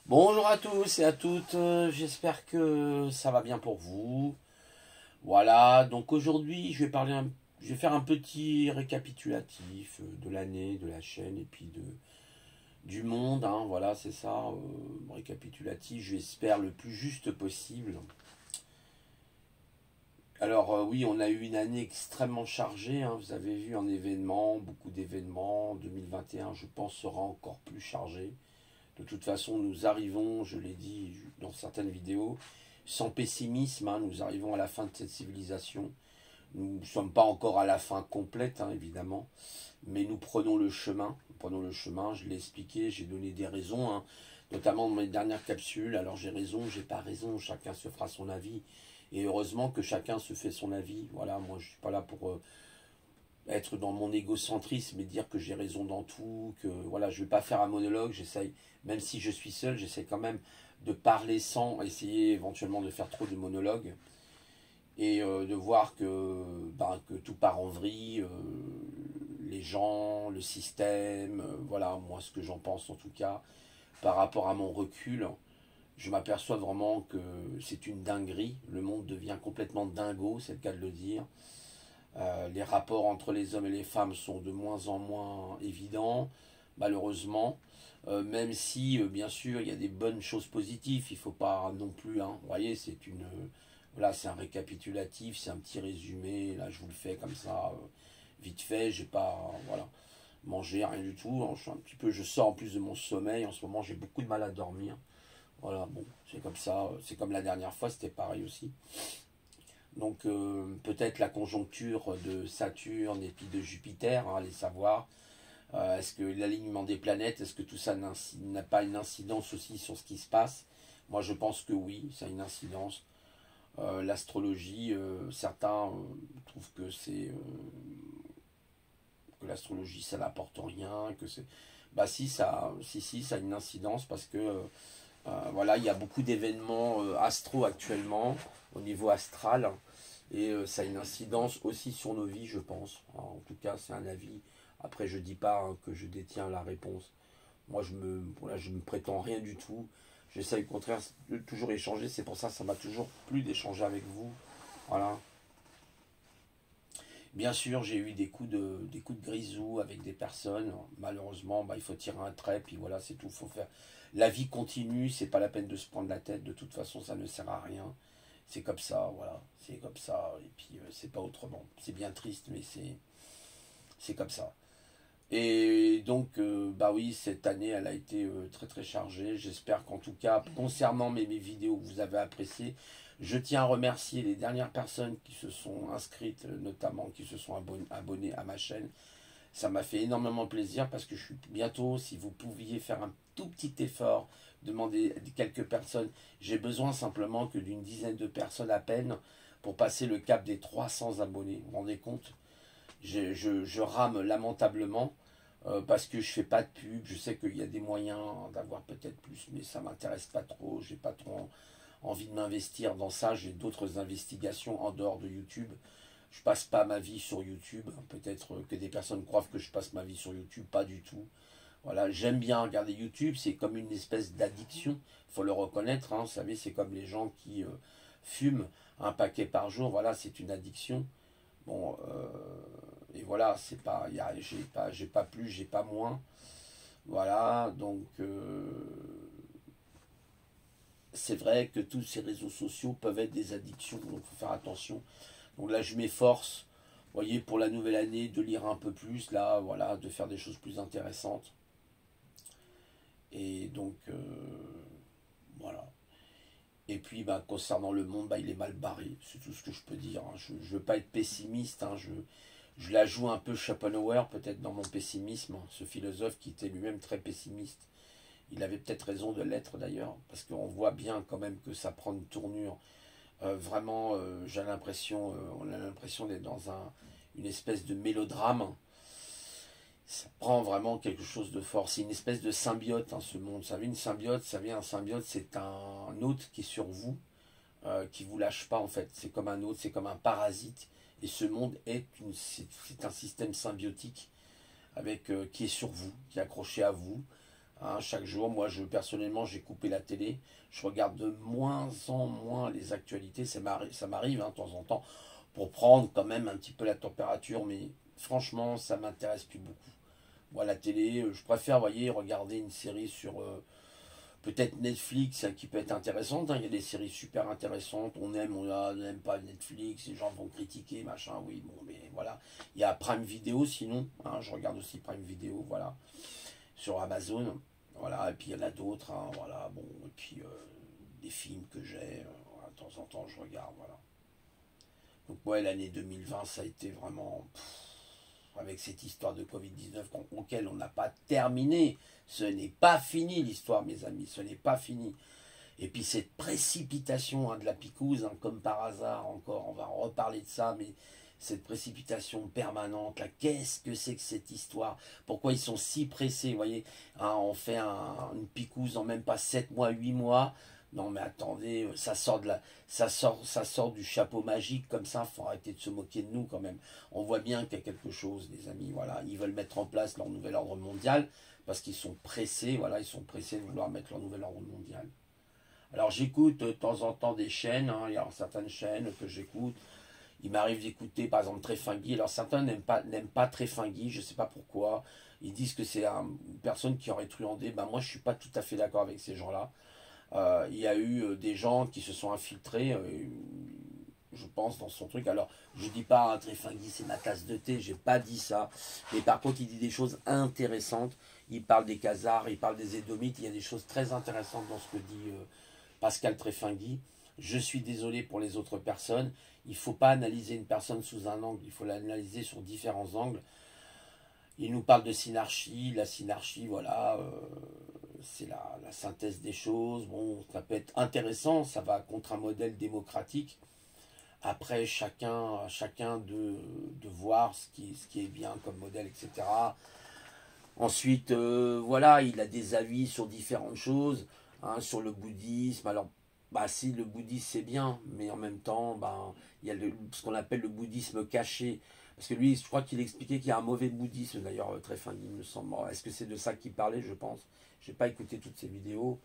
Bonjour à tous et à toutes, j'espère que ça va bien pour vous. Voilà, donc aujourd'hui je vais faire un petit récapitulatif de l'année, de la chaîne et puis du monde, hein, voilà, c'est ça, récapitulatif, j'espère le plus juste possible. Alors oui, on a eu une année extrêmement chargée, hein, vous avez vu en événements, beaucoup d'événements. 2021, je pense, sera encore plus chargé. De toute façon, nous arrivons, je l'ai dit dans certaines vidéos, sans pessimisme, hein, nous arrivons à la fin de cette civilisation. Nous ne sommes pas encore à la fin complète, hein, évidemment, mais nous prenons le chemin. Nous prenons le chemin, je l'ai expliqué, j'ai donné des raisons, hein, notamment dans mes dernières capsules. Alors j'ai raison, j'ai pas raison, chacun se fera son avis. Et heureusement que chacun se fait son avis. Voilà, moi je suis pas là pour être dans mon égocentrisme et dire que j'ai raison dans tout, que voilà, je vais pas faire un monologue, j'essaye, même si je suis seul, j'essaie quand même de parler sans essayer éventuellement de faire trop de monologues et de voir que tout part en vrille, les gens, le système, voilà, moi ce que j'en pense en tout cas, par rapport à mon recul, je m'aperçois vraiment que c'est une dinguerie, le monde devient complètement dingo, c'est le cas de le dire. Les rapports entre les hommes et les femmes sont de moins en moins évidents, malheureusement. Même si, bien sûr, il y a des bonnes choses positives, il ne faut pas non plus. Hein, vous voyez, voilà, c'est un récapitulatif, c'est un petit résumé. Là, je vous le fais comme ça, vite fait. J'ai pas, voilà, mangé rien du tout. Hein, je sors en plus de mon sommeil. En ce moment, j'ai beaucoup de mal à dormir. Voilà, bon, c'est comme ça. C'est comme la dernière fois, c'était pareil aussi. Donc peut-être la conjoncture de Saturne et puis de Jupiter, hein, allez savoir. Est-ce que l'alignement des planètes, est-ce que tout ça n'a pas une incidence aussi sur ce qui se passe? Moi je pense que oui, ça a une incidence. L'astrologie, certains trouvent que l'astrologie ça n'apporte rien, que c'est. Bah si, ça a une incidence parce que voilà, il y a beaucoup d'événements astro actuellement au niveau astral. Et ça a une incidence aussi sur nos vies, je pense. Alors, en tout cas, c'est un avis. Après, je dis pas hein, que je détiens la réponse. Moi, voilà, je me prétends rien du tout. J'essaie au contraire de toujours échanger. C'est pour ça que ça m'a toujours plu d'échanger avec vous. Voilà. Bien sûr, j'ai eu des coups de grisou avec des personnes. Malheureusement, bah, il faut tirer un trait, puis voilà, c'est tout. Faut faire. La vie continue, c'est pas la peine de se prendre la tête. De toute façon, ça ne sert à rien. C'est comme ça, voilà. C'est comme ça. Et puis, c'est pas autrement. C'est bien triste, mais c'est comme ça. Et donc, bah oui, cette année, elle a été très très chargée. J'espère qu'en tout cas, concernant mes vidéos que vous avez appréciées, je tiens à remercier les dernières personnes qui se sont inscrites, notamment qui se sont abonnées à ma chaîne. Ça m'a fait énormément plaisir parce que je suis bientôt, si vous pouviez faire un tout petit effort, demander à quelques personnes, j'ai besoin simplement que d'une dizaine de personnes à peine pour passer le cap des 300 abonnés. Vous vous rendez compte? Je rame lamentablement parce que je fais pas de pub. Je sais qu'il y a des moyens d'avoir peut-être plus, mais ça m'intéresse pas trop. J'ai pas trop envie de m'investir dans ça. J'ai d'autres investigations en dehors de YouTube. Je passe pas ma vie sur YouTube. Peut-être que des personnes croient que je passe ma vie sur YouTube. Pas du tout. Voilà, j'aime bien regarder YouTube. C'est comme une espèce d'addiction. Il faut le reconnaître. Hein. Vous savez, c'est comme les gens qui fument un paquet par jour. Voilà, c'est une addiction. Bon, et voilà, c'est pas, j'ai pas plus, j'ai pas moins. Voilà, donc c'est vrai que tous ces réseaux sociaux peuvent être des addictions, donc il faut faire attention. Donc là, je m'efforce, vous voyez, pour la nouvelle année, de lire un peu plus, là, voilà, de faire des choses plus intéressantes. Et donc, voilà. Et puis, bah, concernant le monde, bah, il est mal barré, c'est tout ce que je peux dire. Hein. Je ne veux pas être pessimiste, hein. Je la joue un peu Schopenhauer, peut-être dans mon pessimisme, hein. Ce philosophe qui était lui-même très pessimiste. Il avait peut-être raison de l'être d'ailleurs, parce qu'on voit bien quand même que ça prend une tournure. Vraiment, j'ai l'impression, on a l'impression d'être dans une espèce de mélodrame. Ça prend vraiment quelque chose de fort. C'est une espèce de symbiote, hein, ce monde. Vous savez, une symbiote, un symbiote, c'est un hôte qui est sur vous, qui vous lâche pas en fait. C'est comme un hôte, c'est comme un parasite. Et ce monde c'est un système symbiotique avec qui est sur vous, qui est accroché à vous. hein, chaque jour. Moi, personnellement, j'ai coupé la télé. Je regarde de moins en moins les actualités. Ça m'arrive hein, de temps en temps pour prendre quand même un petit peu la température, mais franchement, ça m'intéresse plus beaucoup. Moi, la télé, je préfère, voyez, regarder une série sur peut-être Netflix hein, qui peut être intéressante. Hein. Il y a des séries super intéressantes. On n'aime pas Netflix. Les gens vont critiquer, machin. Oui, bon, mais voilà. Il y a Prime Video sinon. Hein, je regarde aussi Prime Video, voilà. Sur Amazon. Voilà. Et puis il y en a d'autres. Hein, voilà. Bon, et puis des films que j'ai. Voilà, de temps en temps, je regarde. Voilà. Donc, ouais, l'année 2020, ça a été vraiment. Avec cette histoire de Covid-19 auquel on n'a pas terminé. Ce n'est pas fini l'histoire, mes amis, ce n'est pas fini. Et puis cette précipitation hein, de la picouse, hein, comme par hasard encore, on va reparler de ça, mais cette précipitation permanente, là, qu'est-ce que c'est que cette histoire? Pourquoi ils sont si pressés, vous voyez hein, on fait une picouse en même pas 7 mois, 8 mois. Non mais attendez, ça sort du chapeau magique comme ça, faut arrêter de se moquer de nous quand même. On voit bien qu'il y a quelque chose, les amis, voilà. Ils veulent mettre en place leur nouvel ordre mondial parce qu'ils sont pressés, voilà, ils sont pressés de vouloir mettre leur nouvel ordre mondial. Alors j'écoute de temps en temps des chaînes, hein, il y a certaines chaînes que j'écoute. Il m'arrive d'écouter par exemple Tréfingui. Alors certains n'aiment pas Tréfingui, je ne sais pas pourquoi. Ils disent que c'est une personne qui aurait truandé. Ben, moi je ne suis pas tout à fait d'accord avec ces gens-là. Il y a eu des gens qui se sont infiltrés, je pense, dans son truc. Alors, je dis pas, hein, Tréfingui, c'est ma tasse de thé, j'ai pas dit ça. Mais par contre, il dit des choses intéressantes. Il parle des Khazars, il parle des Édomites. Il y a des choses très intéressantes dans ce que dit Pascal Tréfingui. Je suis désolé pour les autres personnes. Il ne faut pas analyser une personne sous un angle, il faut l'analyser sur différents angles. Il nous parle de synarchie. La synarchie, voilà, c'est la synthèse des choses. Bon, ça peut être intéressant, ça va contre un modèle démocratique. Après, chacun de voir ce qui est bien comme modèle, etc. Ensuite, voilà, il a des avis sur différentes choses, hein, sur le bouddhisme. Alors, bah si, le bouddhisme c'est bien, mais en même temps, bah, il y a ce qu'on appelle le bouddhisme caché. Parce que lui, je crois qu'il expliquait qu'il y a un mauvais bouddhisme, d'ailleurs, très fin, il me semble. Est-ce que c'est de ça qu'il parlait, je pense. Je n'ai pas écouté toutes ces vidéos.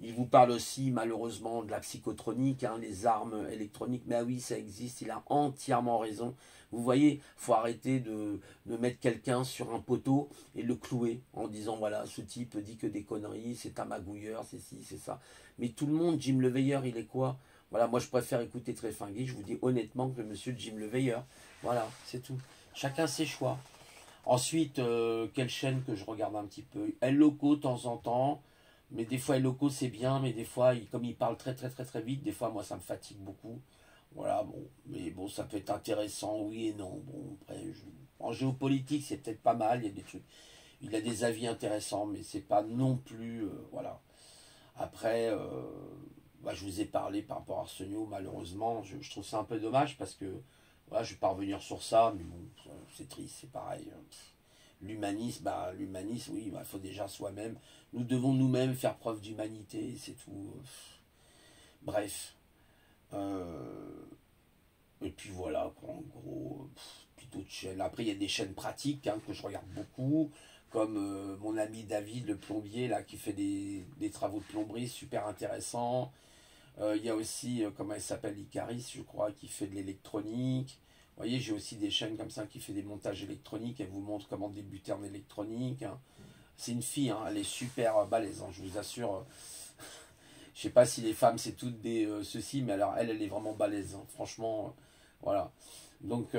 Il vous parle aussi, malheureusement, de la psychotronique, hein, les armes électroniques. Mais ah oui, ça existe, il a entièrement raison. Vous voyez, il faut arrêter de mettre quelqu'un sur un poteau et le clouer en disant, voilà, ce type dit que des conneries, c'est un magouilleur, c'est ci, c'est ça. Mais tout le monde, Jim le Veilleur, il est quoi? Voilà, moi je préfère écouter Tréfingui, je vous dis honnêtement que le monsieur Jim le Veilleur. Voilà, c'est tout. Chacun ses choix. Ensuite, quelle chaîne que je regarde un petit peu? El Loco, de temps en temps. Mais des fois, El Loco, c'est bien, mais des fois, comme il parle très très très très vite, des fois, moi, ça me fatigue beaucoup. Voilà, bon. Mais bon, ça peut être intéressant, oui et non. Bon, après, en géopolitique, c'est peut-être pas mal, il y a des trucs. Il a des avis intéressants, mais c'est pas non plus... voilà. Après, bah, je vous ai parlé par rapport à Arsenio, malheureusement, je trouve ça un peu dommage parce que voilà, je ne vais pas revenir sur ça, mais bon, c'est triste, c'est pareil. L'humanisme, bah, l'humanisme, oui, bah, il faut déjà soi-même. Nous devons nous-mêmes faire preuve d'humanité, c'est tout. Bref. Et puis voilà, quoi, en gros, puis d'autres chaînes. Après, il y a des chaînes pratiques hein, que je regarde beaucoup, comme mon ami David, le plombier, là, qui fait des travaux de plomberie super intéressants. Il y a aussi, comment elle s'appelle, Icaris, je crois, qui fait de l'électronique. Vous voyez, j'ai aussi des chaînes comme ça qui fait des montages électroniques. Elle vous montre comment débuter en électronique. Hein. C'est une fille, hein, elle est super balèze, hein, je vous assure. Je sais pas si les femmes c'est toutes des ceci, mais alors elle est vraiment balèze. Hein. Franchement, voilà. Donc,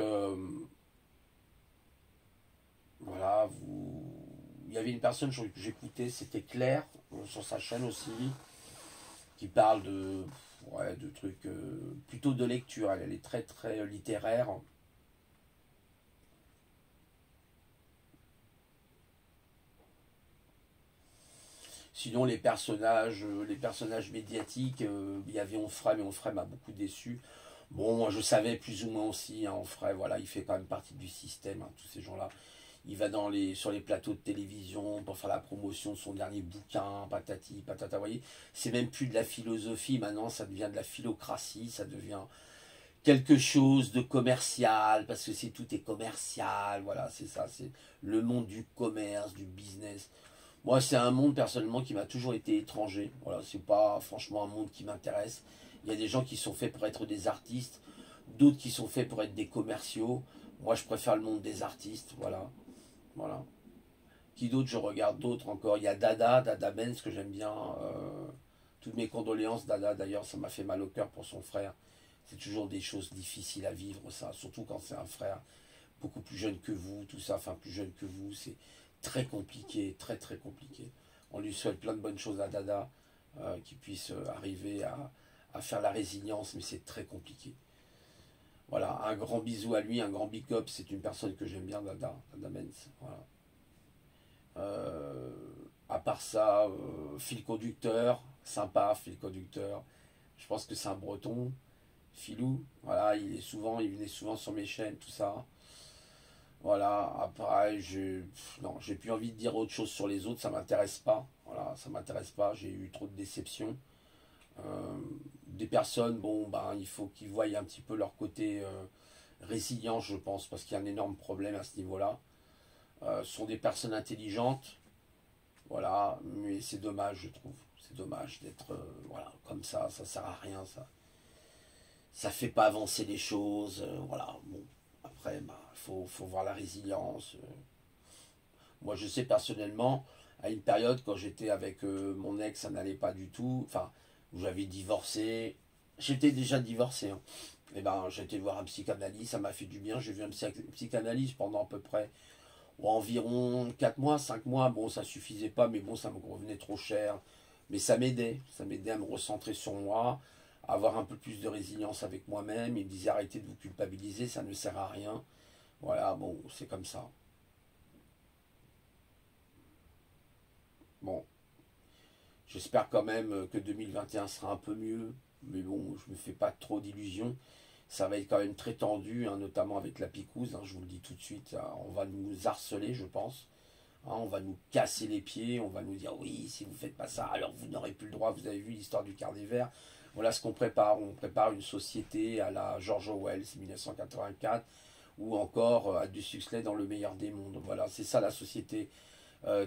voilà, il y avait une personne que j'écoutais, c'était Claire, sur sa chaîne aussi, qui parle ouais, de trucs plutôt de lecture. Elle est très très littéraire. Sinon les personnages médiatiques, il y avait Onfray, mais Onfray m'a beaucoup déçu. Bon, moi je savais plus ou moins aussi, hein, Onfray, voilà, il fait quand même partie du système, hein, tous ces gens-là. Il va sur les plateaux de télévision pour faire la promotion de son dernier bouquin, patati, patata, vous voyez. C'est même plus de la philosophie, maintenant ça devient de la philocratie, ça devient quelque chose de commercial, parce que tout est commercial, voilà, c'est ça, c'est le monde du commerce, du business. Moi, c'est un monde personnellement qui m'a toujours été étranger. Voilà, c'est pas franchement un monde qui m'intéresse. Il y a des gens qui sont faits pour être des artistes, d'autres qui sont faits pour être des commerciaux. Moi, je préfère le monde des artistes. Voilà, voilà. Qui d'autre je regarde d'autres encore. Il y a Dada Benz que j'aime bien. Toutes mes condoléances, Dada. D'ailleurs, ça m'a fait mal au cœur pour son frère. C'est toujours des choses difficiles à vivre, ça. Surtout quand c'est un frère beaucoup plus jeune que vous, tout ça, enfin plus jeune que vous. C'est très compliqué, très très compliqué. On lui souhaite plein de bonnes choses à Dada, qu'il puisse arriver à faire la résilience, mais c'est très compliqué. Voilà, un grand bisou à lui, un grand big up. C'est une personne que j'aime bien, Dada Benz. Voilà. Euh, à part ça, fil conducteur, sympa, fil conducteur. Je pense que c'est un breton. Filou, voilà, il venait souvent sur mes chaînes, tout ça. Voilà, après, non, j'ai plus envie de dire autre chose sur les autres, ça m'intéresse pas. Voilà, ça m'intéresse pas, j'ai eu trop de déceptions. Des personnes, bon, ben, il faut qu'ils voient un petit peu leur côté résilient, je pense, parce qu'il y a un énorme problème à ce niveau-là. Sont des personnes intelligentes, voilà, mais c'est dommage, je trouve. C'est dommage d'être voilà, comme ça sert à rien, ça fait pas avancer les choses, voilà, bon. Après, bah, faut voir la résilience. Moi, je sais personnellement, à une période, quand j'étais avec mon ex, ça n'allait pas du tout, enfin, où j'avais divorcé, j'étais déjà divorcé, hein. Et ben, j'ai été voir un psychanalyste, ça m'a fait du bien, j'ai vu un psychanalyste pendant à peu près environ 4 mois, 5 mois, bon ça suffisait pas, mais bon ça me revenait trop cher. Mais ça m'aidait à me recentrer sur moi, à avoir un peu plus de résilience avec moi-même. Il me disait arrêtez de vous culpabiliser, ça ne sert à rien. Voilà, bon, c'est comme ça. Bon, j'espère quand même que 2021 sera un peu mieux, mais bon, je me fais pas trop d'illusions. Ça va être quand même très tendu, hein, notamment avec la picouse, hein, je vous le dis tout de suite, hein, on va nous harceler, je pense. Hein, on va nous casser les pieds, on va nous dire oui, si vous ne faites pas ça, alors vous n'aurez plus le droit. Vous avez vu l'histoire du quart des verts. Voilà ce qu'on prépare. On prépare une société à la George Orwell, 1984, ou encore à du Huxley dans le meilleur des mondes. Voilà, c'est ça la société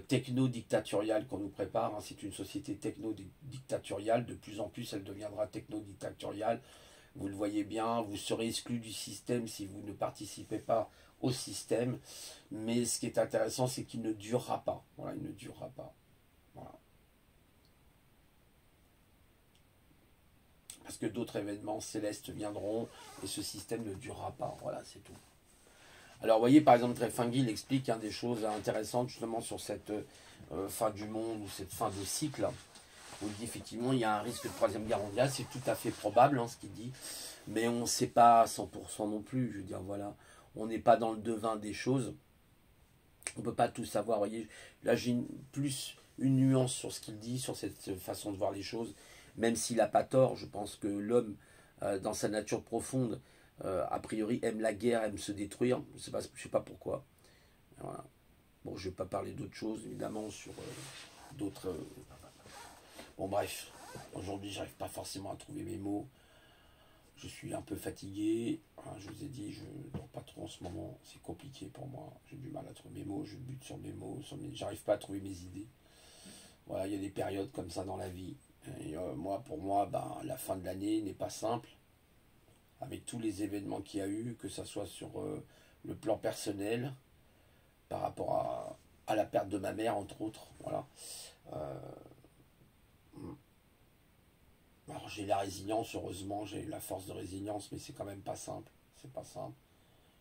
techno-dictatoriale qu'on nous prépare. Hein. C'est une société techno-dictatoriale. De plus en plus, elle deviendra techno-dictatoriale. Vous le voyez bien, vous serez exclu du système si vous ne participez pas au système. Mais ce qui est intéressant, c'est qu'il ne durera pas. Voilà, il ne durera pas. Voilà. Parce que d'autres événements célestes viendront et ce système ne durera pas. Voilà, c'est tout. Alors, vous voyez, par exemple, Trefingui, il explique des choses intéressantes justement sur cette fin du monde ou cette fin de cycle. Il dit effectivement, il y a un risque de troisième guerre mondiale, c'est tout à fait probable, hein, ce qu'il dit, mais on ne sait pas à 100% non plus. Je veux dire, voilà, on n'est pas dans le devin des choses. On ne peut pas tout savoir. Vous voyez, là, j'ai plus une nuance sur ce qu'il dit, sur cette façon de voir les choses, même s'il n'a pas tort. Je pense que l'homme, dans sa nature profonde, a priori, aime la guerre, aime se détruire. Je sais pas pourquoi. Voilà. Bon, je ne vais pas parler d'autres choses, évidemment, sur d'autres. Bon, bref. Aujourd'hui, j'arrive pas forcément à trouver mes mots. Je suis un peu fatigué. Hein, je vous ai dit, je ne dors pas trop en ce moment. C'est compliqué pour moi. J'ai du mal à trouver mes mots. Je bute sur mes mots. J'arrive pas à trouver mes idées. Voilà, il y a des périodes comme ça dans la vie. Et moi, pour moi, ben, la fin de l'année n'est pas simple. Avec tous les événements qu'il y a eu, que ce soit sur le plan personnel, par rapport à la perte de ma mère, entre autres. Voilà. Euh, alors j'ai la résilience, heureusement, j'ai la force de résilience, mais c'est quand même pas simple. C'est pas simple.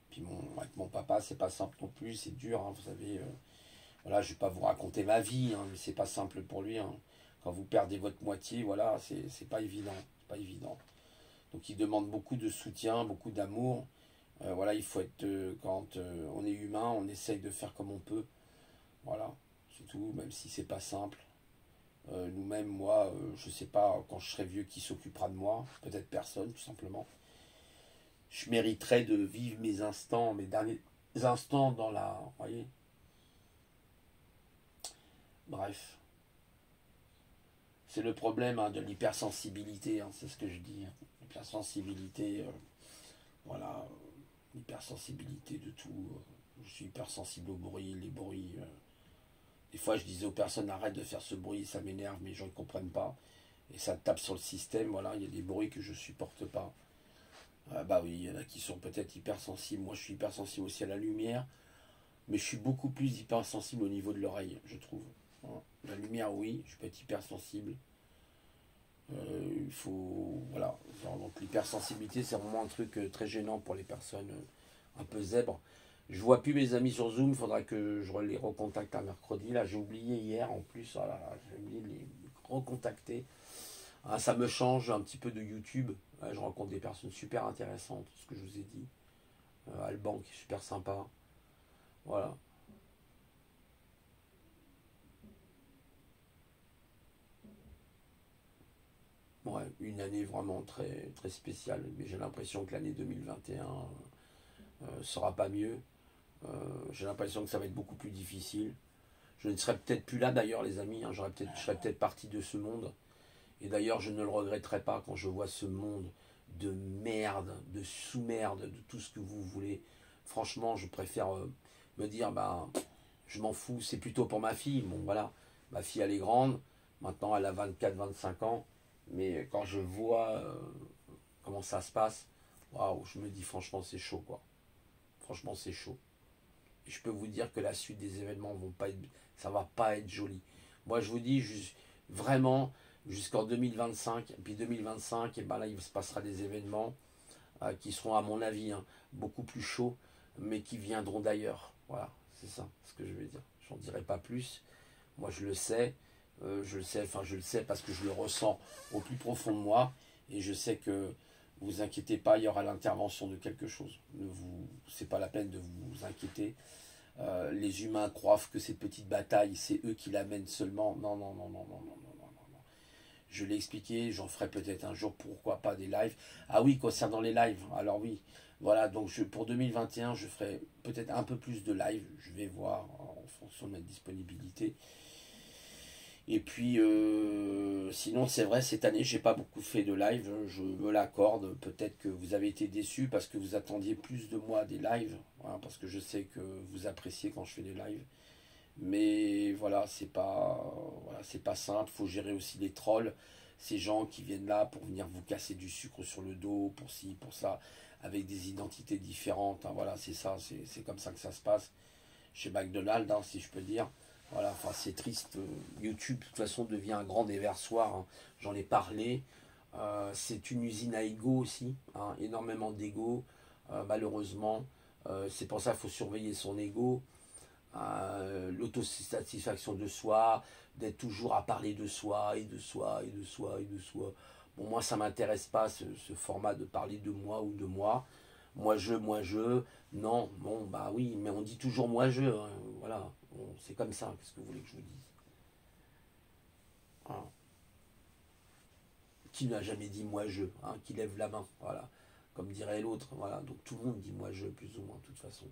Puis avec mon papa, c'est pas simple non plus, c'est dur, hein, vous savez. Voilà, je vais pas vous raconter ma vie, hein, mais c'est pas simple pour lui. Hein. Quand vous perdez votre moitié, voilà, c'est pas évident. C'est pas évident. Donc il demande beaucoup de soutien, beaucoup d'amour. Voilà, il faut être quand on est humain, on essaye de faire comme on peut. Voilà, c'est tout, même si c'est pas simple. Nous-mêmes, moi, je sais pas quand je serai vieux qui s'occupera de moi. Peut-être personne, tout simplement. Je mériterais de vivre mes instants, mes derniers instants dans la. Vous voyez. Bref. C'est le problème de l'hypersensibilité, hein, c'est ce que je dis. Hein. L'hypersensibilité, voilà. L'hypersensibilité de tout. Je suis hypersensible aux bruits, les bruits. Des fois, je disais aux personnes, arrête de faire ce bruit, ça m'énerve, mais les gens ne comprennent pas. Et ça tape sur le système, voilà, il y a des bruits que je supporte pas. Bah oui, il y en a qui sont peut-être hypersensibles. Moi, je suis hypersensible aussi à la lumière, mais je suis beaucoup plus hypersensible au niveau de l'oreille, je trouve. Voilà. La lumière, oui, je peux être hypersensible. Il faut. Voilà. Donc l'hypersensibilité, c'est vraiment un truc très gênant pour les personnes un peu zèbres. Je vois plus mes amis sur Zoom, il faudra que je les recontacte un mercredi. Là, j'ai oublié hier en plus, voilà, j'ai oublié de les recontacter. Ah, ça me change un petit peu de YouTube. Ouais, je rencontre des personnes super intéressantes, ce que je vous ai dit. Alban qui est super sympa. Voilà. Ouais, une année vraiment très, très spéciale. Mais j'ai l'impression que l'année 2021 sera pas mieux. J'ai l'impression que ça va être beaucoup plus difficile. Je ne serai peut-être plus là d'ailleurs, les amis. Hein, je serais peut-être parti de ce monde. Et d'ailleurs, je ne le regretterai pas quand je vois ce monde de merde, de sous-merde, de tout ce que vous voulez. Franchement, je préfère me dire, ben, je m'en fous, c'est plutôt pour ma fille. Bon, voilà, ma fille, elle est grande. Maintenant, elle a 24, 25 ans. Mais quand je vois comment ça se passe, waouh, je me dis, franchement, c'est chaud, quoi. Franchement, c'est chaud. Et je peux vous dire que la suite des événements vont pas être, ça va pas être joli. Moi, je vous dis, vraiment, jusqu'en 2025, et puis 2025, et ben là, il se passera des événements qui seront, à mon avis, hein, beaucoup plus chauds, mais qui viendront d'ailleurs. Voilà, c'est ça ce que je veux dire. J'en dirai pas plus. Moi, je le sais, enfin, je le sais parce que je le ressens au plus profond de moi, et je sais que vous inquiétez pas, il y aura l'intervention de quelque chose. C'est pas la peine de vous inquiéter. Les humains croient que ces petites batailles, c'est eux qui l'amènent seulement. Non, non, non, non, non, non, non, non, non, non. Je l'ai expliqué, j'en ferai peut-être un jour, pourquoi pas des lives. Ah oui, concernant les lives, alors oui, voilà, donc pour 2021, je ferai peut-être un peu plus de live, je vais voir en fonction de ma disponibilité. Et puis, sinon, c'est vrai, cette année, j'ai pas beaucoup fait de live, je me l'accorde. Peut-être que vous avez été déçus parce que vous attendiez plus de moi des lives, hein, parce que je sais que vous appréciez quand je fais des lives. Mais voilà, c'est pas simple. Faut gérer aussi les trolls, ces gens qui viennent là pour venir vous casser du sucre sur le dos, pour ci, pour ça, avec des identités différentes. Hein, voilà, c'est ça, c'est comme ça que ça se passe chez McDonald's, hein, si je peux dire. Voilà, enfin c'est triste. YouTube, de toute façon, devient un grand déversoir. Hein. J'en ai parlé. C'est une usine à ego aussi, hein, énormément d'ego, malheureusement. C'est pour ça qu'il faut surveiller son ego, l'autosatisfaction de soi, d'être toujours à parler de soi et de soi et de soi et de soi. Bon, moi, ça m'intéresse pas ce format de parler de moi ou de moi. Moi je, non, bon, bah oui, mais on dit toujours moi je, hein, voilà, bon, c'est comme ça, qu'est-ce que vous voulez que je vous dise? Hein. Qui n'a jamais dit moi je, hein, qui lève la main, voilà, comme dirait l'autre, voilà, donc tout le monde dit moi je, plus ou moins, de toute façon.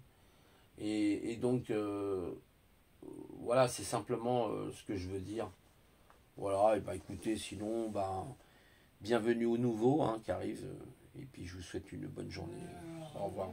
Et donc, voilà, c'est simplement ce que je veux dire. Voilà, et bah écoutez, sinon, bah, bienvenue aux nouveaux hein, qui arrivent, et puis je vous souhaite une bonne journée. Au revoir.